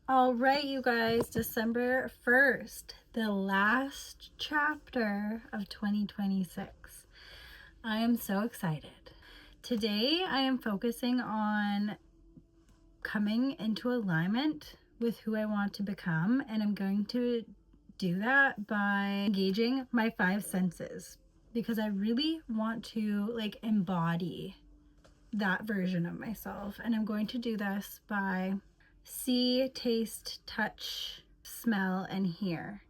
All right, you guys, December 1st, the last chapter of 2026. I am so excited. Today, I am focusing on coming into alignment with who I want to become, and I'm going to do that by engaging my five senses because I really want to embody that version of myself, and I'm going to do this by see, taste, touch, smell, and hear.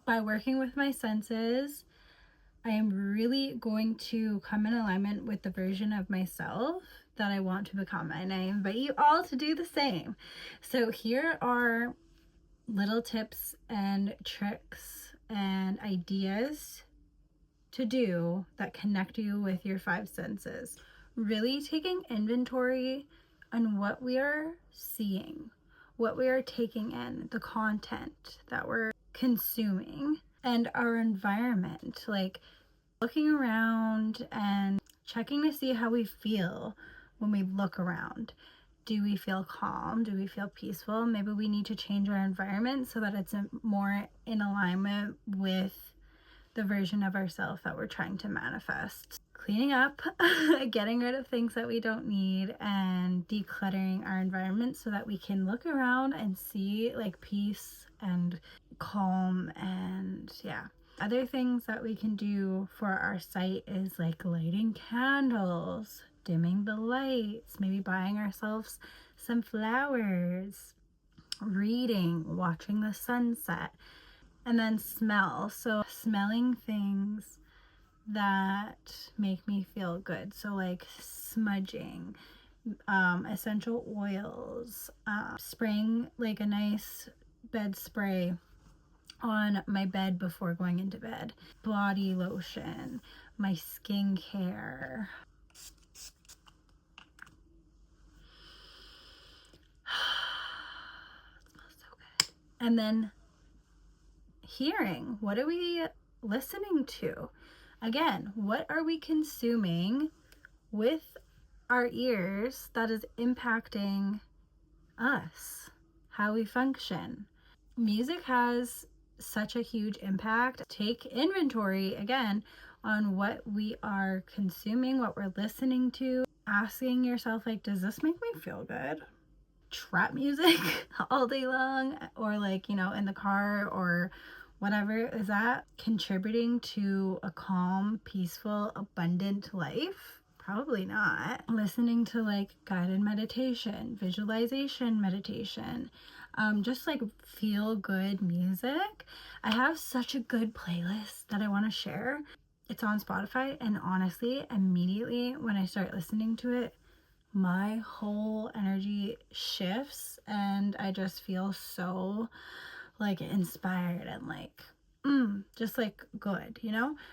By working with my senses, I am really going to come in alignment with the version of myself that I want to become, and I invite you all to do the same. So here are little tips and tricks and ideas to do that connect you with your five senses. Really taking inventory on what we are seeing, what we are taking in, the content that we're consuming, and our environment. Like looking around and checking to see how we feel when we look around. Do we feel calm? Do we feel peaceful? Maybe we need to change our environment so that it's more in alignment with the version of ourselves that we're trying to manifest. Cleaning up, getting rid of things that we don't need, and decluttering our environment so that we can look around and see like peace and calm. And yeah, other things that we can do for our sight is like lighting candles, dimming the lights, maybe buying ourselves some flowers, reading, watching the sunset. And then smell. So smelling things that make me feel good. So like smudging, essential oils, spraying like a nice bed spray on my bed before going into bed, body lotion, my skincare. It smells so good. And then hearing, what are we listening to? Again, what are we consuming with our ears that is impacting us, how we function? Music has such a huge impact. Take inventory again on what we are consuming, what we're listening to, asking yourself, like, does this make me feel good? Trap music all day long, or like, in the car or whatever, is that contributing to a calm, peaceful, abundant life? Probably not. Listening to like guided meditation, visualization meditation, just like feel good music. I have such a good playlist that I want to share. It's on Spotify, and honestly, immediately when I start listening to it, my whole energy shifts and I just feel so like inspired and like just like good,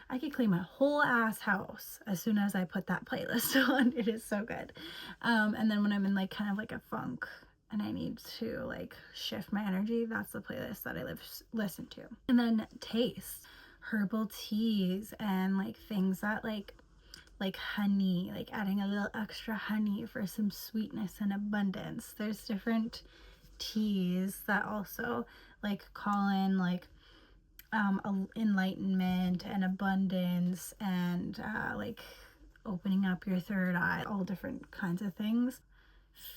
I could clean my whole ass house as soon as I put that playlist on. It is so good. And then when I'm in like kind of like a funk and I need to like shift my energy, that's the playlist that I listen to. And then taste, herbal teas and like things that like honey, like adding a little extra honey for some sweetness and abundance. There's different teas that also like call in like enlightenment and abundance and like opening up your third eye, all different kinds of things.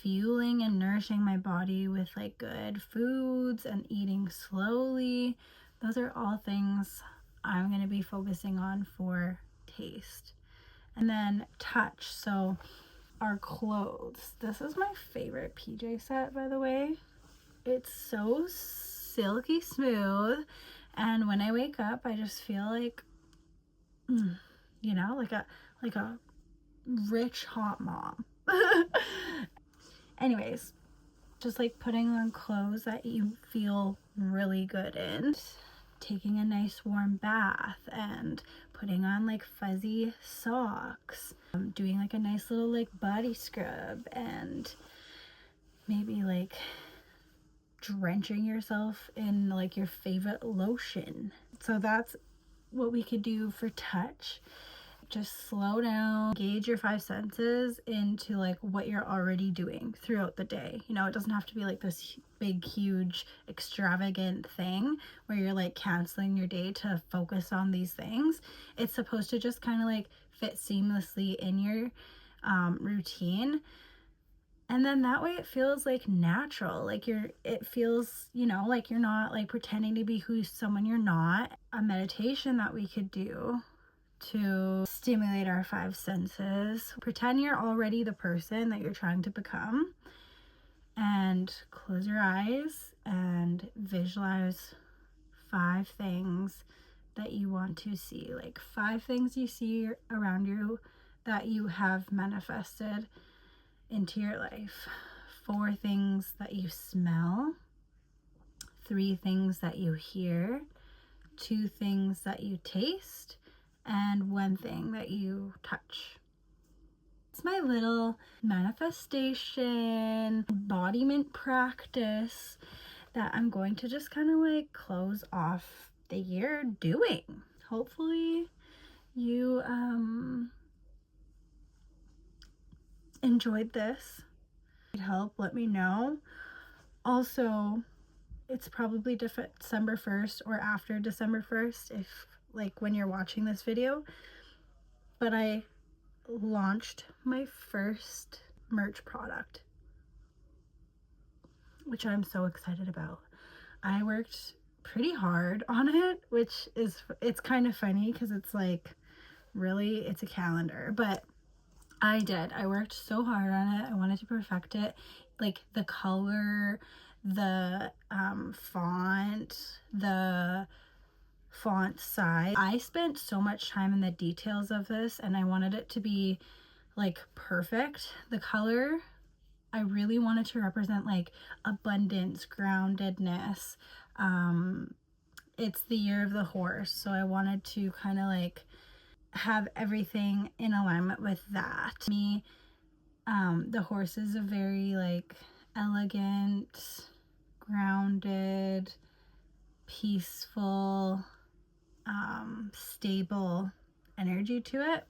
Fueling and nourishing my body with like good foods and eating slowly. Those are all things I'm going to be focusing on for taste. And then touch. So our clothes. This is my favorite PJ set, by the way. It's so silky smooth, and when I wake up, I just feel like, like a rich hot mom. Anyways, just like putting on clothes that you feel really good in, taking a nice warm bath and putting on like fuzzy socks, doing like a nice little like body scrub, and maybe like drenching yourself in like your favorite lotion. So that's what we could do for touch. Just slow down, gauge your five senses into like what you're already doing throughout the day. You know, it doesn't have to be like this big, huge, extravagant thing where you're like canceling your day to focus on these things. It's supposed to just kind of like fit seamlessly in your routine. And then that way it feels like natural, like it feels, you know, like you're not like pretending to be someone you're not. A meditation that we could do to stimulate our five senses. Pretend you're already the person that you're trying to become, and close your eyes and visualize five things that you want to see, like 5 things you see around you that you have manifested into your life. 4 things that you smell, 3 things that you hear, 2 things that you taste, and 1 thing that you touch. It's my little manifestation embodiment practice that I'm going to just kind of like close off the year doing. Hopefully you enjoyed this. If you need help, let me know. Also, it's probably December 1st or after December 1st, if like when you're watching this video, but I launched my first merch product, which I'm so excited about. I worked pretty hard on it, which is, it's kind of funny because it's like, really, it's a calendar, but I worked so hard on it. I wanted to perfect it, like the color, the font, the font size. I spent so much time in the details of this, and I wanted it to be like perfect. The color, I really wanted to represent like abundance, groundedness. It's the year of the horse, so I wanted to kind of like have everything in alignment with that. Me, the horse is a very like elegant, grounded, peaceful, stable energy to it,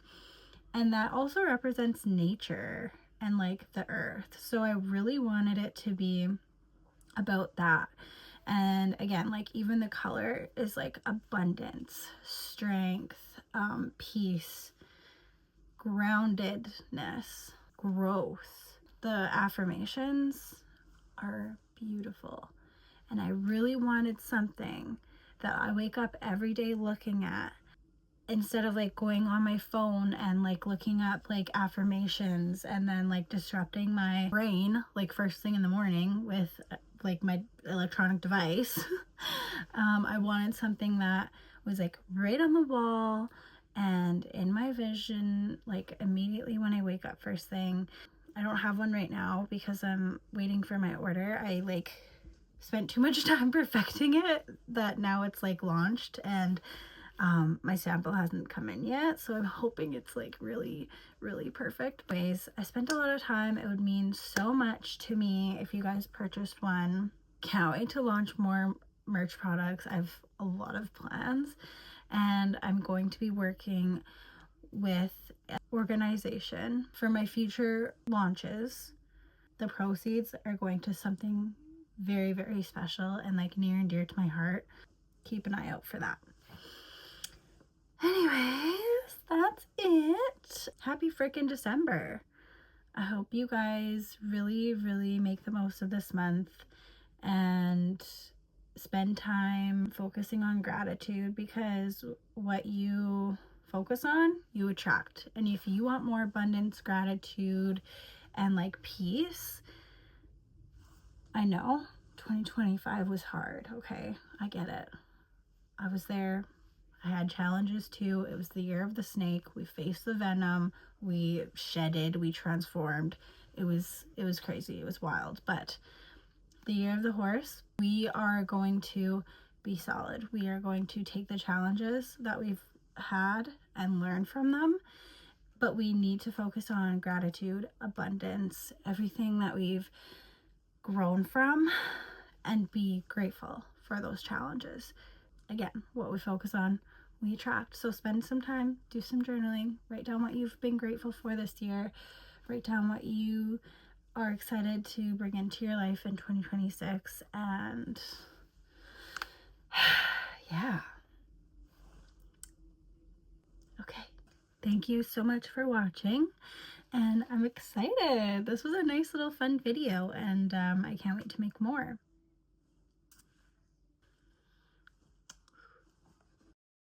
and that also represents nature and like the earth. So I really wanted it to be about that. And again, like even the color is like abundance, strength, peace, groundedness, growth. The affirmations are beautiful, and I really wanted something that I wake up every day looking at, instead of like going on my phone and like looking up like affirmations and then like disrupting my brain like first thing in the morning with like my electronic device. I wanted something that was like right on the wall and in my vision, like immediately when I wake up first thing. I don't have one right now because I'm waiting for my order. I like spent too much time perfecting it that now it's like launched, and my sample hasn't come in yet, so I'm hoping it's like really, really perfect. Anyways, I spent a lot of time. It would mean so much to me if you guys purchased one. Can't wait to launch more merch products. I have a lot of plans, and I'm going to be working with an organization for my future launches. The proceeds are going to something very, very special and like near and dear to my heart. Keep an eye out for that. Anyways, that's it. Happy freaking December. I hope you guys really, really make the most of this month and spend time focusing on gratitude, because what you focus on, you attract. And if you want more abundance, gratitude, and like peace, I know 2025 was hard. Okay, I get it. I was there. I had challenges too. It was the year of the snake. We faced the venom. We shedded. We transformed. It was crazy. It was wild. But the year of the horse, we are going to be solid. We are going to take the challenges that we've had and learn from them. But we need to focus on gratitude, abundance, everything that we've grown from, and be grateful for those challenges. Again, what we focus on, we attract. So spend some time, do some journaling, write down what you've been grateful for this year, write down what you are excited to bring into your life in 2026, and yeah. Okay, thank you so much for watching, and I'm excited. This was a nice little fun video, and I can't wait to make more.